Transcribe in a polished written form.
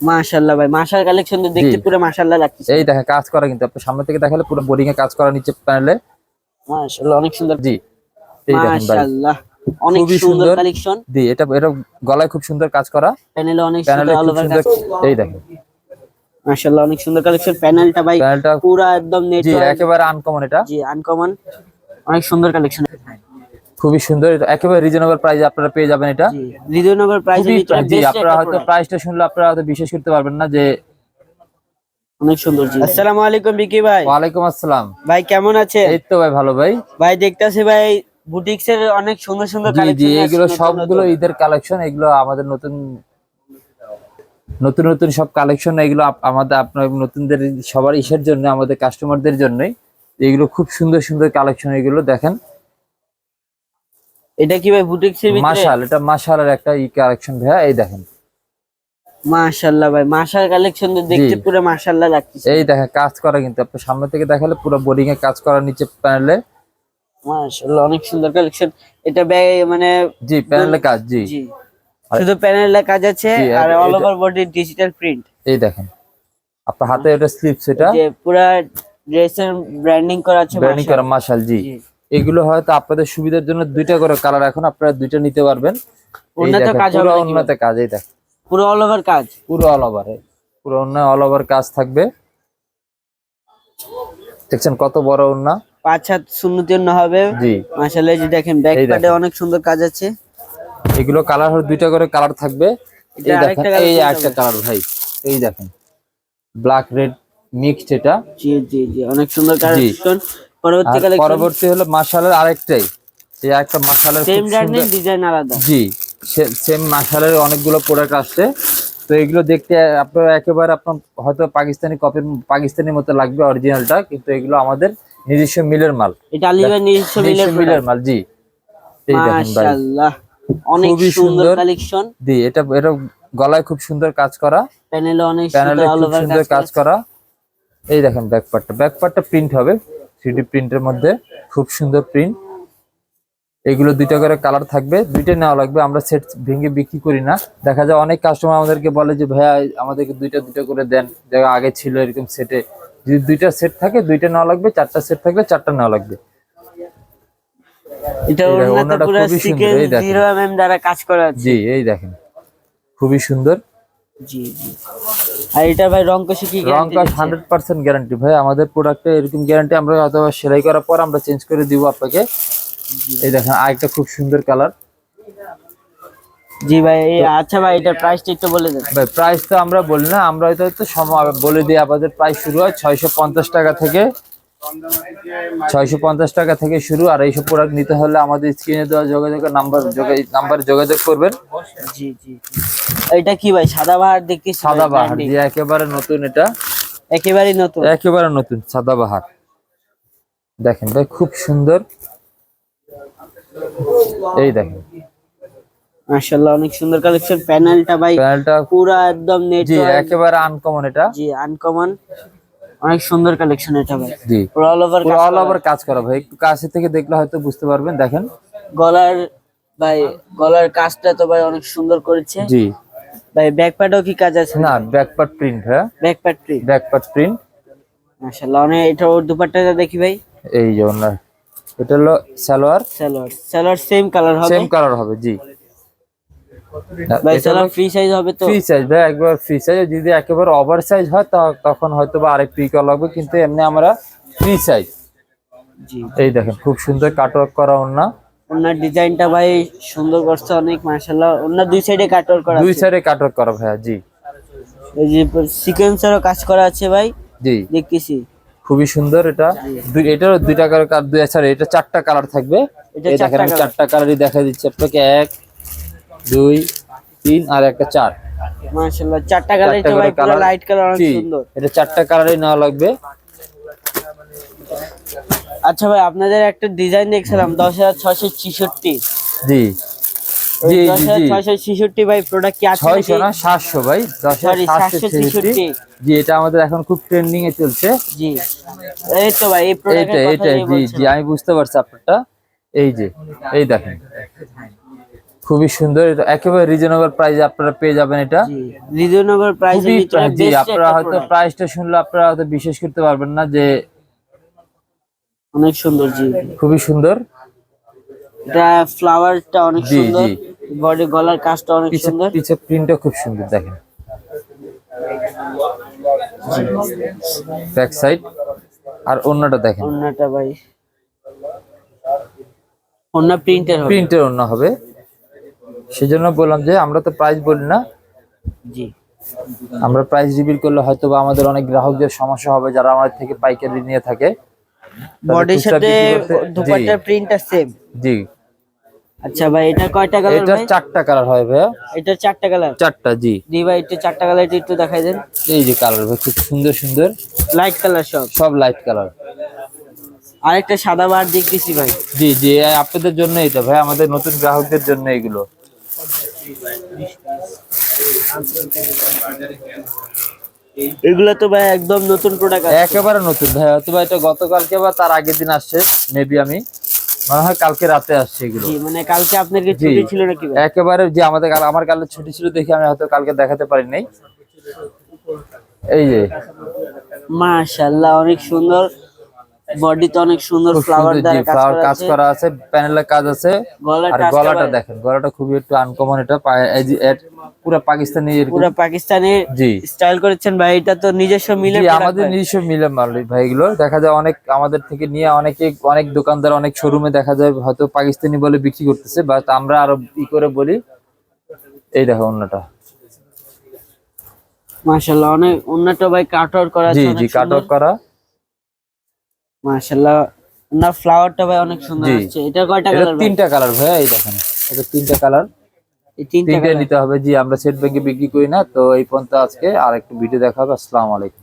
মাশাআল্লাহ ভাই, মাশাআল্লাহ কালেকশন তো দেখতে পুরো মাশাআল্লাহ লাগছে। এই দেখেন কাজ করা, কিন্তু আপনি সামনে থেকে দেখালে পুরো বোরিং এ কাজ করা, নিচে প্যানেলে। মাশাআল্লাহ অনেক সুন্দর। জি, এই দেখেন ভাই, মাশাআল্লাহ অনেক খুবই সুন্দর সুন্দর। কালেকশন। জি, এটা এটা গলায় খুব সুন্দর কাজ করা, প্যানেলে অনেক সুন্দর প্যানেলে অল খুব ওভার সুন্দর। কাজ। এই দেখেন মাশাআল্লাহ অনেক সুন্দর কালেকশন। প্যানেলটা ভাই প্যানেলটা, পুরো একদম জি নেটওয়ার্ক। একেবারে আনকমন এটা। জি আনকমন, অনেক সুন্দর কালেকশন। খুবই সুন্দর, এটা একেবারে রিজনেবল প্রাইসে আপনারা পেয়ে যাবেন এটা। জি রিজনেবল প্রাইসের খুবই ভিতরে জি, বেস্ট আপনারা একটা হয়তো প্রোডাক্ট। প্রাইসটা শুনলে আপনারা হয়তো বিশ্বাস করতে পারবেন না যে। অনেক সুন্দর। জি আসসালামু আলাইকুম বিকি ভাই। ওয়ালাইকুম আসসালাম ভাই কেমন আছেন? এই তো ভাই, ভালো ভাই। ভাই দেখতাছি ভাই বুটিক্স এর অনেক সুন্দর সুন্দর জি জি, কালেকশন আছে, এগুলো নতুন সবগুলো নতুন। ঈদের কালেকশন, এগুলো আমাদের নতুন নতুন নতুন সব কালেকশন। এগুলো আমাদের আপনার নতুনদের সবার ইসের জন্য, আমাদের কাস্টমারদের জন্যই এগুলো খুব সুন্দর সুন্দর কালেকশন। এগুলো দেখেন, এটা কি ভাই বুটিক্স এর ভিতরে? মাশাল, এটা মাশালের একটা কালেকশন ভাইয়া। এই দেখেন মাশাআল্লাহ ভাই, মাশাআল্লাহ কালেকশন তো দেখতে জি, পুরো মাশাআল্লাহ লাগছে। এই দেখেন কাজ করা, কিন্তু আপনি সামনে থেকে দেখালে পুরো বোরিং এ কাজ করা, নিচে প্যানেলে। মাশাআল্লাহ অনেক সুন্দর কালেকশন। এটা মানে জি, প্যানেলে কাজ। জি, জি আর শুধু প্যানেলে কাজ আছে জি, আর অল এটা ওভার বডি ডিজিটাল প্রিন্ট। এই দেখেন আপনার হাতে এটা স্লিপস, এটা যে পুরো ড্রেসের ব্র্যান্ডিং করা আছে ব্র্যান্ডিং করা মাশাল। জি, জি এগুলো হয়তো আপনাদের সুবিধার জন্য দুইটা করে কালার, এখন আপনারা দুইটা নিতে পারবেন। এই উন্নত দেখেন কাজ পুরো হবে নাকি উন্নত ভাই? কাজ। এই দেখেন পুরো অল ওভার কাজ। পুরো অল ওভার, পুরো ওন্না অল ওভার কাজ থাকবে। দেখছেন কত বড় ওন্না। 5-7 সুন্নতের না হবে। জি, মাশাআল্লাহ যে দেখেন ব্যাক এই প্যাডে দেখেন অনেক সুন্দর কাজ আছে। এগুলো কালার হলো দুইটা করে কালার থাকবে। এটা এই দেখেন, আরেকটা কালার এই কোনটা একটা ভাই? কালার ভাই, এই দেখেন ব্ল্যাক রেড মিক্সড এটা। জি জি জি অনেক সুন্দর জি, কালেকশন। পরবর্তী আর কালেকশন পরবর্তী হলো মাশালের আরেকটাই, এই একটা মাশালের সেম খুব ব্র্যান্ডিং সুন্দর। ডিজাইন আলাদা। জি, সেম মাশালের অনেকগুলো প্রোডাক্ট আসছে। তো এগুলো দেখতে আপনার একেবারে আপনার হয়তো পাকিস্তানি কপির, পাকিস্তানি মতো লাগবে অরিজিনালটা, কিন্তু এগুলো আমাদের নিজস্ব মিলের মাল। এটা আলিবাগ নিজস্ব মিলের নিজস্ব মিলের প্রোডাক্ট। মাল। জি, এই দেখেন ভাই, মাশাআল্লাহ অনেক খুবই সুন্দর সুন্দর। কালেকশন। জি, এটা এটা গলায় খুব সুন্দর কাজ করা, প্যানেলে অনেক সুন্দর প্যানেলে অল খুব ওভার সুন্দর কাজ কাজ করা। করা। এই দেখেন ব্যাকপার্টটা প্রিন্ট হবে, 3D প্রিন্টের মধ্যে খুব সুন্দর প্রিন্ট। এগুলো দুইটা করে কালার থাকবে, দুইটা নেওয়া লাগবে। আমরা সেট ভেঙে বিক্রি করি না। দেখা যায় অনেক কাস্টমার আমাদেরকে বলে যে ভাইয়া আমাদেরকে দুইটা দুইটা করে দেন, দেখা আগে ছিল এরকম সেটে। যদি দুইটা সেট থাকে দুইটা নেওয়া লাগবে, চারটা সেট থাকলে চারটা নেওয়া লাগবে। এটা এই দেখেন ওন্নাতে ওনাটা পুরো খুবই সুন্দর, সিকোয়েন্স এই দেখেন। 0 দ্বারা কাজ করা আছে। জি, এই দেখেন খুবই সুন্দর। জি জি। আর এটা ভাই রং কষে কি রং গ্যারান্টি কাজ দিচ্ছে? 100% গ্যারান্টি ভাই, আমাদের প্রোডাক্টে এরকম গ্যারান্টি। আমরা অথবা সেলাই করার পর আমরা চেঞ্জ করে দিব আপনাকে। এই দেখেন আরেকটা খুব সুন্দর কালার। জি ভাই আচ্ছা ভাই এটার প্রাইসটা একটু বলে দেন। ভাই প্রাইস তো আমরা বলি না, আমরা হয়তো সময় বলে দিই। আমাদের প্রাইস শুরু হয় 650 টাকা থেকে, 650 টাকা থেকে শুরু। আর এইসব প্রোডাক্ট নিতে হলে আমাদের স্ক্রিনে দেওয়া যোগাযোগের নাম্বার যোগাযোগ করবেন। জি জি। এটা কি ভাই সাদাবাহার দেখতেছি ভাই সাদাবাহার, ব্র্যান্ডিং। যে একেবারে নতুন, এটা একেবারেই নতুন। একেবারে নতুন সাদাবাহার। দেখেন ভাই খুব সুন্দর, এই দেখেন মাশাআল্লাহ অনেক সুন্দর কালেকশন। প্যানেলটা ভাই প্যানেলটা, পুরো একদম জি নেটওয়ার্ক। একেবারে আনকমন এটা। জি আনকমন, অনেক সুন্দর কালেকশন এটা ভাই। জি, পুরো অল ওভার পুরো কাজ অল করা। ওভার কাজ করা ভাই, একটু কাছে থেকে দেখলে হয়তো বুঝতে পারবেন। দেখেন গলার ভাই গলার কাজটা তো ভাই অনেক সুন্দর করেছে। জি, ভাই ব্যাক প্যাডও কি কাজ আছে? না ব্যাকপার্ট প্রিন্ট, হ্যাঁ back pad print. Back part print. মাশাআল্লাহ অনেক। এটা ওর দুপাট্টাটা দেখি ভাই। এই যে ওনার, এটা হলো সালোয়ার, সালোয়ার, সালোয়ার সেম কালার হবে? সেম কালার হবে। জি, ভাই এটা হলো সালোয়ার ফ্রি সাইজ হবে তো? ফ্রি সাইজ ভাই, একবার ফ্রি সাইজ। যদি একেবারে ওভার সাইজ হয় তখন হয়তো বা আরেক ফ্রি করা লাগবে, কিন্তু এমনি আমরা ফ্রি সাইজ। জি। এই দেখেন খুব সুন্দর কাটওয়ার্ক করা ওন্না, ওনার ডিজাইনটা ভাই সুন্দর করছে অনেক মাশাআল্লাহ। ওনার দুই সাইডে কাটওয়ার্ক করা দুই আছে। সাইডে কাটওয়ার্ক করা ভাইয়া। জি, এই যে সিকোয়েন্সারও কাজ করা আছে ভাই, জি দেখতেছি। খুবই সুন্দর। এটা এটারও দুইটা কালার, সরি এটা চারটা কালার থাকবে। এটা এই দেখেন চারটা আমি কালার। চারটা কালারই দেখা দিচ্ছি আপনাকে, 1 2 3 আর একটা 4। মাশাআল্লাহ চারটা কালার চারটা তো করে ভাই পুরো কালার। লাইট কালার অনেক জি, সুন্দর। এটা চারটা কালারই নেওয়া লাগবে। আচ্ছা ভাই আপনাদের একটা ডিজাইন দেখছিলাম 10,666। জি ওই জি জি জি, 10,666 ভাই প্রোডাক্ট কি আছে 600 নাকি? না 700 ভাই, সরি 10,766। 766। জি, এটা আমাদের এখন খুব ট্রেন্ডিং এ চলছে। জি এই তো ভাই এই এইটা প্রোডাক্টের কথা এইটা জি জি, বলছিলাম। আমি বুঝতে পারছি আপনারটা। এই যে এই দেখেন খুবই সুন্দর, এটা একেবারে রিজনেবল প্রাইসে আপনারা পেয়ে যাবেন এটা। জি রিজনেবল প্রাইসের খুবই ভিতরে জি, বেস্ট আপনারা একটা হয়তো প্রোডাক্ট, প্রাইসটা শুনলে আপনারা হয়তো বিশ্বাস করতে পারবেন না যে অনেক সুন্দর। জি খুবই সুন্দর। এটা ফ্লাওয়ারটা অনেক জি, সুন্দর, জি। বডি গলার কাজটা অনেক পিছে সুন্দর। পিছে প্রিন্টটা খুব সুন্দর দেখেন, ব্যাক সাইড আর ওন্নাটা দেখেন, ওন্নাটা ভাই ওন্না প্রিন্টের হবে। প্রিন্টের ওন্না হবে। সেজন্য বললাম যে আমরা তো প্রাইস বলি না, জি আমরা প্রাইস রিভিল করলে হয়তো বা আমাদের অনেক গ্রাহকদের সমস্যা হবে যারা আমাদের থেকে পাইকারি নিয়ে থাকে। তাদের বডির খুচরা সাথে বিক্রি করতে- দুপাট্টার প্রিন্টটা সেম। জি, আচ্ছা ভাই এটা কয়টা কালার এটা ভাই? 4টা কালার হয় ভাইয়া, এটা 4টা কালার। 4টা। জি, জি ভাই এটা 4টা কালার একটু দেখাই দেন। এই যে কালার ভাই খুব সুন্দর সুন্দর, লাইট কালার সব। সব লাইট কালার। আরেকটা সাদা বার দেখতেছি ভাই। জি জি, আপনাদের জন্য এটা ভাই, আমাদের নতুন গ্রাহকদের জন্য এগুলো। এগুলো তো ভাই একদম নতুন প্রোডাক্ট আছে। একেবারে নতুন ভাই, হয়তো বা এটা গতকালকে বা তার আগের দিন আসছে, মেবি আমি মনে হয় কালকে রাতে আসছে এগুলো। জি মানে কালকে আপনার কি জি, ছুটি ছিল নাকি ভাই? একেবারে যে আমার কালে ছুটি ছিল দেখে আমি হয়তো কালকে দেখাতে পারি নাই। এই যে মাশাআল্লাহ অনেক সুন্দর, বডিতে অনেক সুন্দর খুব ফ্লাওয়ার সুন্দর, জি, দ্বারা ফ্লাওয়ার কাজ কাজ করা আছে। করা আছে, প্যানেলের কাজ আছে। গলার আর কাজটা গলাটা ভাই দেখেন, গলাটা খুবই একটু আনকমন, এটা এই যে পুরো পাকিস্তানি এরকম। পুরো পাকিস্তানি জি স্টাইল করেছেন ভাই, এটা তো নিজস্ব মিলে জি, প্রোডাক্ট আমাদের ভাই। নিজস্ব মিলে মাল ভাই এগুলো। দেখা যায় অনেক আমাদের থেকে নিয়ে অনেক দোকানদার অনেক শোরুমে দেখা যায় হয়তো পাকিস্তানি বলে বিক্রি করতেছে, বাট আমরা আরো ই করে বলি। এই দেখো অন্যটা, মাশাআল্লাহ অনেক উন্নত ভাই, কাট আউট করা জি আছে জি, অনেক কাট সুন্দর। আউট করা। মাশাআল্লাহ না ফ্লাওয়ারটা ভাই অনেক সুন্দর জি, আসছে। এটা কয়টা এটা কালার ভাই? 3টা কালার ভাই, এই দেখেন এটা 3টা কালার, এই তিনটা 3টে কালার। নিতে হবে। জি, আমরা সেট ব্যাংকে বিক্রি করি না তো। এই পর্যন্ত আজকে, আর একটু ভিডিও দেখা হবে। আসসালামু আলাইকুম।